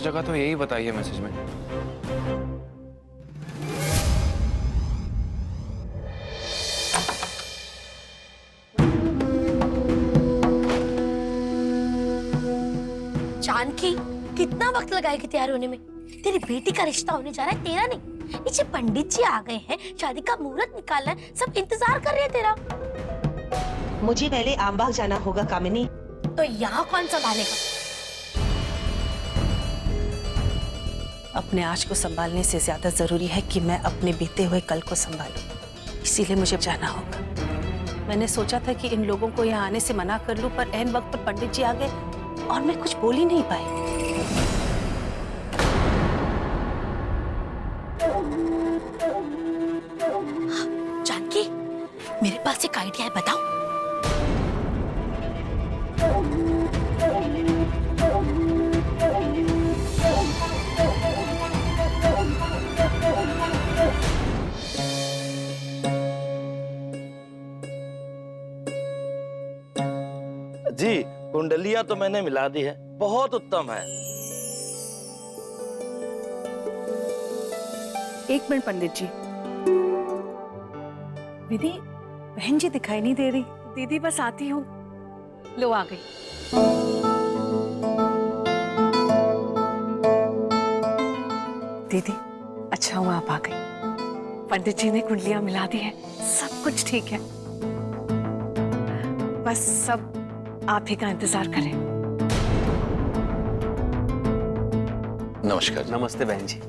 जगह तो यही बताइए मैसेज में। जानकी, कितना वक्त लगाएगी तैयार होने में? तेरी बेटी का रिश्ता होने जा रहा है, तेरा नहीं। नीचे पंडित जी आ गए हैं, शादी का मुहूर्त निकालना है, सब इंतजार कर रहे हैं तेरा। मुझे पहले आमबाग जाना होगा कामिनी। तो यहाँ कौन संभालेगा? अपने आज को संभालने से ज्यादा जरूरी है कि मैं अपने बीते हुए कल को संभालूं। इसीलिए मुझे जाना होगा। मैंने सोचा था कि इन लोगों को यहाँ आने से मना कर लूं, पर ऐन वक्त पर पंडित जी आ गए और मैं कुछ बोल ही नहीं पाई। जानकी, मेरे पास एक आइडिया है, बताओ। जी, कुंडलियां तो मैंने मिला दी है, बहुत उत्तम है। एक मिनट पंडित जी। दीदी, बहन जी दिखाई नहीं दे रही। दीदी बस आती हूँ। लो आ गई। दीदी, अच्छा हुआ आप आ गई। पंडित जी ने कुंडलियां मिला दी है, सब कुछ ठीक है। बस सब आप ही का इंतजार करें। नमस्कार। नमस्ते बहन जी।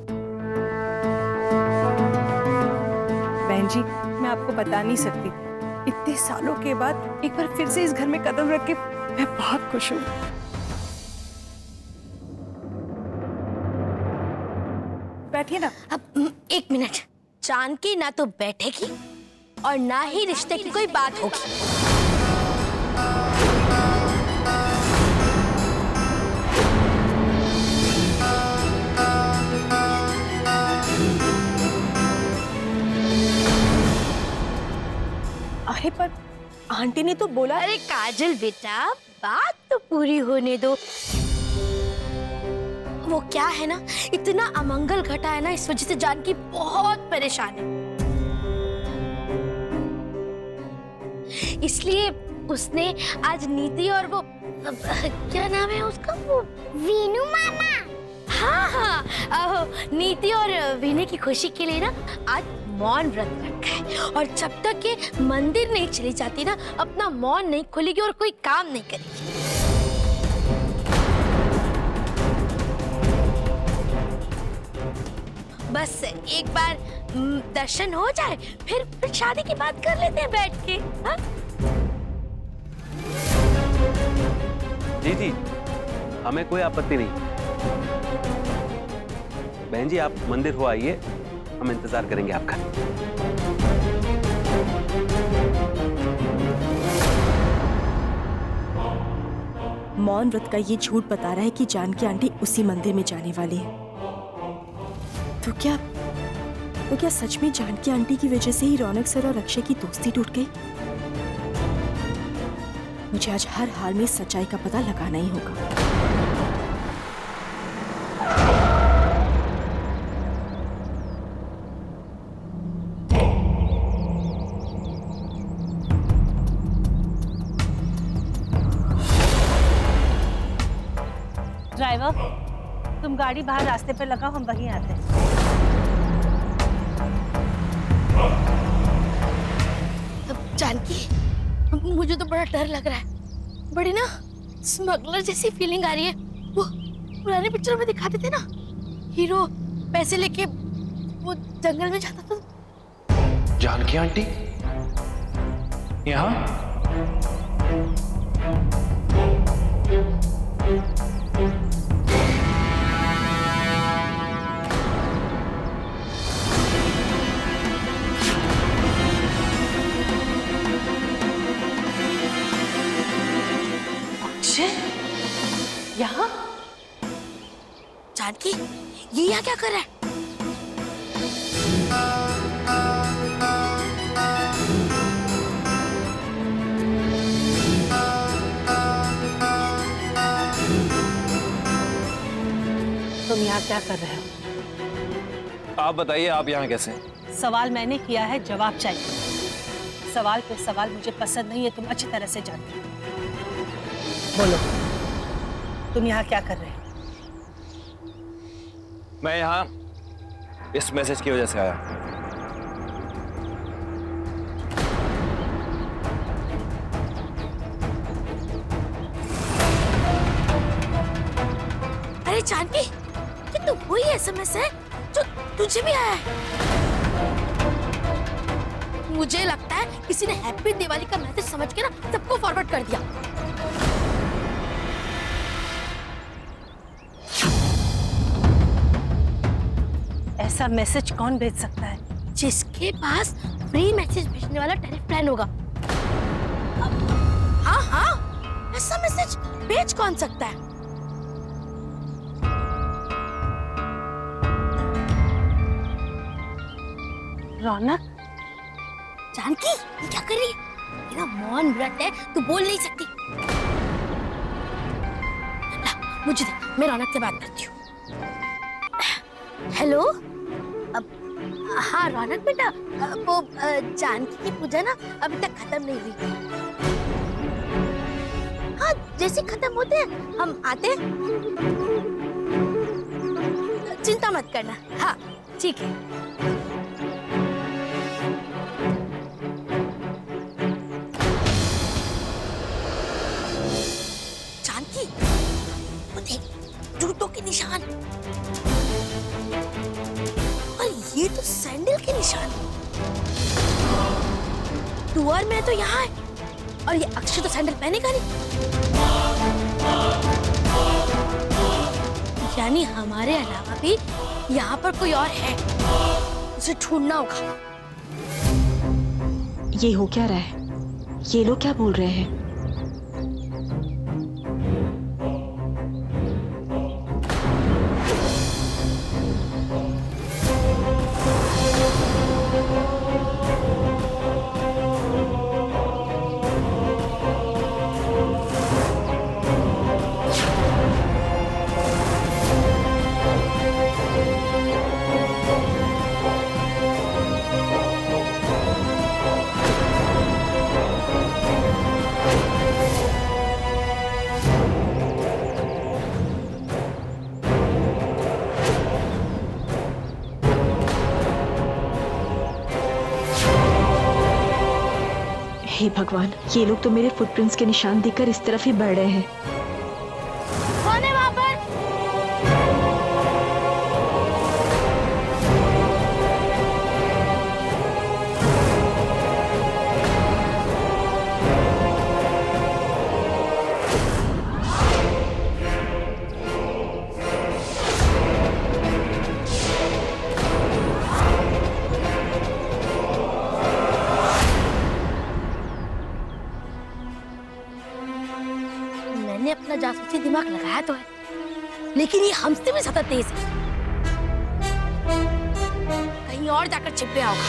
बहन जी, मैं आपको बता नहीं सकती, इतने सालों के बाद एक बार फिर से इस घर में कदम रख के मैं बहुत खुश हूँ। बैठिए ना। अब एक मिनट। जानकी ना तो बैठेगी और ना ही रिश्ते की कोई बात होगी। अरे पर आंटी ने तो बोला। अरे काजल बेटा, बात तो पूरी होने दो। वो क्या है ना, इतना अमंगल घटा है ना, इस वजह से जानकी बहुत परेशान है। इसलिए उसने आज नीति और वो क्या नाम है उसका, वो वीनू मामा। हाँ हाँ, नीति और वीनू की खुशी के लिए ना आज मौन व्रत रखा है, और जब तक ये मंदिर नहीं चली जाती ना, अपना मौन नहीं खोलेगी और कोई काम नहीं करेगी। बस एक बार दर्शन हो जाए, फिर शादी की बात कर लेते हैं बैठ के। हाँ? जी जी, हमें कोई आपत्ति नहीं। बहन जी, आप मंदिर हो आइए, हम इंतजार करेंगे आपका। मौन व्रत का ये झूठ बता रहा है कि जानकी आंटी उसी मंदिर में जाने वाली है। तो क्या सच में जानकी आंटी की वजह से ही रौनक सर और अक्षय की दोस्ती टूट गई? मुझे आज हर हाल में सच्चाई का पता लगाना ही होगा। ड्राइवर, तुम गाड़ी बाहर रास्ते पे लगाओ, हम वहीं आते हैं। जानकी, मुझे तो बड़ा डर लग रहा है। बड़ी ना स्मगलर जैसी फीलिंग आ रही है। वो पुराने पिक्चर में दिखाते थे ना, हीरो पैसे लेके वो जंगल में जाता था। जानकी आंटी यहाँ? यहाँ? जानकी, ये यहाँ क्या कर रहा है? यहाँ क्या कर रहे हो? आप बताइए, आप यहाँ कैसे? सवाल मैंने किया है, जवाब चाहिए। सवाल पे सवाल मुझे पसंद नहीं है, तुम अच्छी तरह से जानती हो। बोलो, तुम यहाँ क्या कर रहे हो? मैं यहाँ इस मैसेज की वजह से आया। अरे जानवी, ये तो वही एसएमएस है जो तुझे भी आया है। मुझे लगता है किसी ने हैप्पी दिवाली का मैसेज समझ के ना सबको फॉरवर्ड कर दिया। ऐसा मैसेज कौन भेज सकता है? जिसके पास फ्री मैसेज भेजने वाला टैरिफ प्लान होगा। हाँ हाँ, ऐसा मैसेज भेज कौन सकता है? रौनक, जानकी, ये क्या कर रही है? ये ना मौन व्रत है, तू बोल नहीं सकती। ला, मुझे दे, मैं रौनक से बात करती हूँ। हेलो, हाँ रौनक बेटा, वो जानकी की पूजा ना अभी तक खत्म नहीं हुई। हाँ, जैसे खत्म होते हैं हम आते हैं। चिंता मत करना। हाँ ठीक है। जानकी, वो देख, जूतों के निशान। ये तो सैंडल के निशान। तू और मैं तो यहाँ है, और ये अक्षय तो सैंडल पहनेगा नहीं। यानी हमारे अलावा भी यहाँ पर कोई और है, उसे ढूंढना होगा। ये हो क्या रहा है? ये लोग क्या बोल रहे हैं? हे भगवान, ये लोग तो मेरे फुटप्रिंट्स के निशान देखकर इस तरफ ही बढ़ रहे हैं। कौन है वहाँ पर? मैंने अपना जासूसी दिमाग लगाया तो है, लेकिन ये हमसे भी ज्यादा तेज है। कहीं और जाकर छिप गया होगा।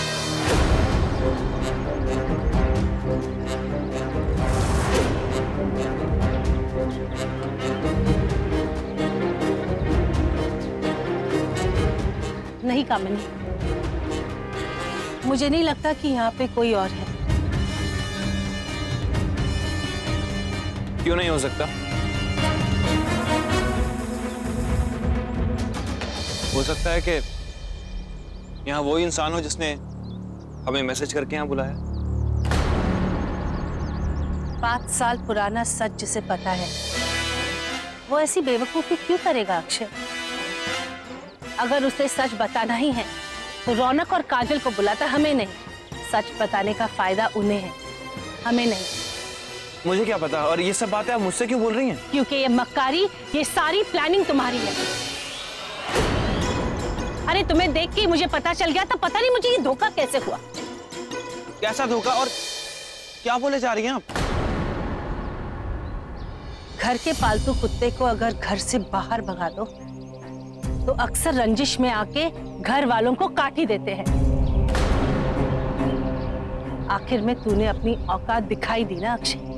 नहीं कामिनी, मुझे नहीं लगता कि यहाँ पे कोई और है। क्यों नहीं हो सकता? हो सकता है कि यहाँ वो इंसान हो जिसने हमें मैसेज करके यहाँ बुलाया। 5 साल पुराना सच जिसे पता है, वो ऐसी बेवकूफी क्यों करेगा अक्षय? अगर उसे सच बताना ही है तो रौनक और काजल को बुलाता, हमें नहीं। सच बताने का फायदा उन्हें है, हमें नहीं। मुझे क्या पता? और ये सब बातें आप मुझसे क्यों बोल रही हैं? क्योंकि ये मक्कारी, ये सारी प्लानिंग तुम्हारी है। अरे तुम्हें देख के मुझे पता चल गया था, पता नहीं मुझे ये धोखा कैसे हुआ। कैसा धोखा? और क्या बोले जा रही हैं आप? घर के पालतू कुत्ते को अगर घर से बाहर भगा दो तो अक्सर रंजिश में आके घर वालों को काट ही देते हैं। आखिर में तूने अपनी औकात दिखाई दी ना अक्षय।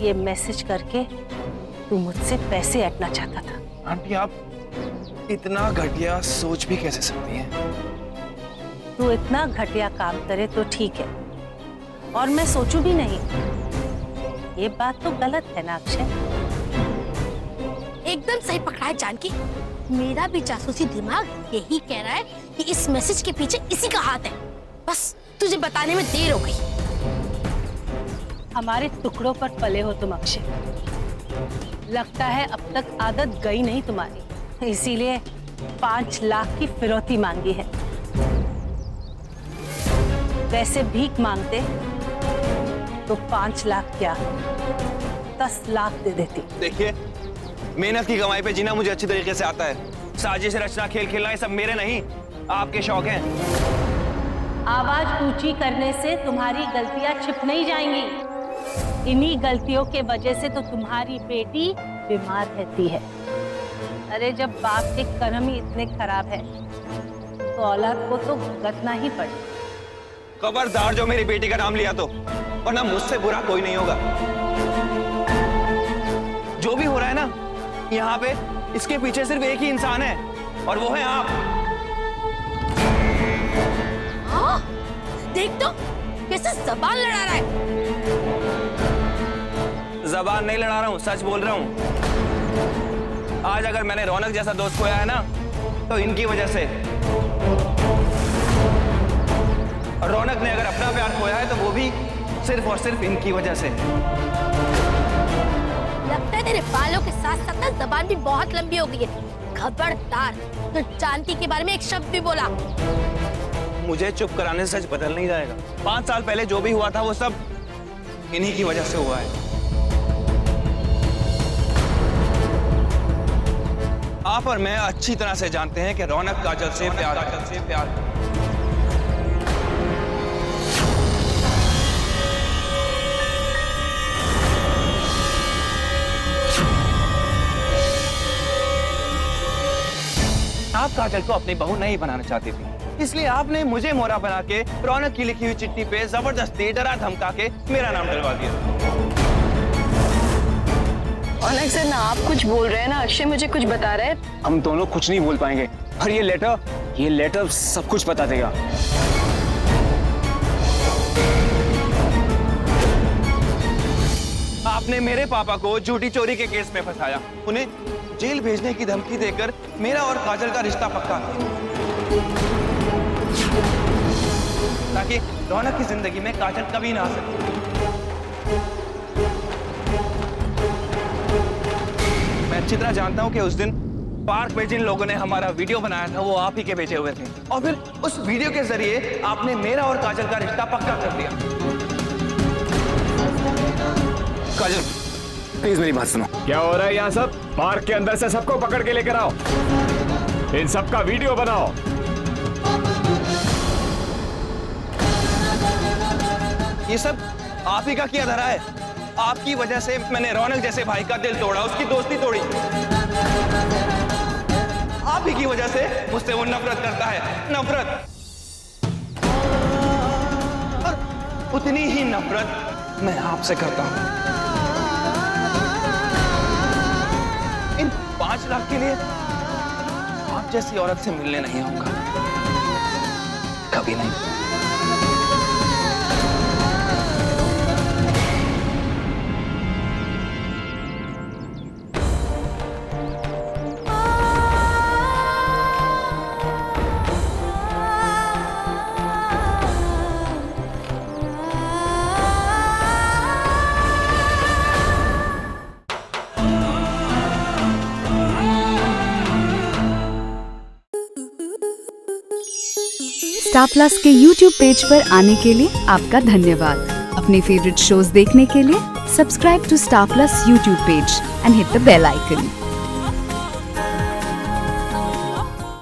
ये मैसेज करके तू मुझसे पैसे ऐंठना चाहता था। आंटी आप इतना घटिया सोच भी कैसे सकती हैं? तू इतना घटिया काम करे तो ठीक है, और मैं सोचूं भी नहीं। ये बात तो गलत है ना अक्षय? एकदम सही पकड़ा है जानकी। मेरा भी जासूसी दिमाग यही कह रहा है कि इस मैसेज के पीछे इसी का हाथ है। बस तुझे बताने में देर हो गई। हमारे टुकड़ों पर पले हो तुम अक्षय। लगता है अब तक आदत गई नहीं तुम्हारी, इसीलिए 5 लाख की फिरौती मांगी है। वैसे भीख मांगते तो 5 लाख क्या 10 लाख दे देती। देखिए, मेहनत की कमाई पे जीना मुझे अच्छी तरीके से आता है। साजिश रचना खेल खेलना ये सब मेरे नहीं, आपके शौक हैं। आवाज ऊंची करने से तुम्हारी गलतियां छिप नहीं जाएंगी। इन्हीं गलतियों के वजह से तो तुम्हारी बेटी बीमार रहती है। अरे जब बाप के कर्म ही इतने खराब है तो औलाद को तो भुगतना ही पड़े। खबरदार जो मेरी बेटी का नाम लिया तो, वरना मुझसे बुरा कोई नहीं होगा। जो भी हो रहा है ना यहाँ पे, इसके पीछे सिर्फ एक ही इंसान है, और वो है आप। हाँ? देख तो कैसे जबान लड़ा रहा है। जबान नहीं लड़ा रहा हूँ, सच बोल रहा हूँ। आज अगर मैंने रौनक जैसा दोस्त खोया है ना, तो इनकी वजह से। और रौनक ने अगर अपना प्यार खोया है तो वो भी सिर्फ और सिर्फ इनकी वजह से। लगता है तेरे बालों के साथ साथ ना जबान भी बहुत लंबी हो गई है। खबरदार, तो जानकी के बारे में एक शब्द भी बोला। मुझे चुप कराने से सच बदल नहीं जाएगा। 5 साल पहले जो भी हुआ था वो सब इन्हीं की वजह से हुआ है। आप और मैं अच्छी तरह से जानते हैं कि रौनक काजल से प्यार है। आप काजल को अपनी बहू नहीं बनाना चाहती थी, इसलिए आपने मुझे मोहरा बना के रौनक की लिखी हुई चिट्ठी पे जबरदस्ती डरा धमका के मेरा नाम डलवा दिया। रौनक सर ना आप कुछ बोल रहे हैं ना अक्षय मुझे कुछ बता रहे हैं। हम दोनों कुछ नहीं बोल पाएंगे, और ये लेटर सब कुछ बता देगा। आपने मेरे पापा को झूठी चोरी के केस में फंसाया, उन्हें जेल भेजने की धमकी देकर मेरा और काजल का रिश्ता पक्का किया, ताकि रौनक की जिंदगी में काजल कभी ना आ सके। मैं अच्छी तरह जानता हूं कि उस दिन पार्क में जिन लोगों ने हमारा वीडियो बनाया था वो आप ही के भेजे हुए थे, और फिर उस वीडियो के जरिए आपने मेरा और काजल का रिश्ता पक्का कर दिया। काजल प्लीज मेरी बात सुनो। क्या हो रहा है यहाँ सब? पार्क के अंदर से सबको पकड़ के लेकर आओ, इन सबका वीडियो बनाओ। ये सब आप ही का किया धरा है। आपकी वजह से मैंने रौनक जैसे भाई का दिल तोड़ा, उसकी दोस्ती तोड़ी। आप ही की वजह से मुझसे वो नफरत करता है, नफरत। और उतनी ही नफरत मैं आपसे करता हूं। इन 5 लाख के लिए आप जैसी औरत से मिलने नहीं आऊंगा, कभी नहीं। स्टार प्लस के YouTube पेज पर आने के लिए आपका धन्यवाद। अपने फेवरेट शोज देखने के लिए subscribe to Star Plus YouTube page and hit the bell icon.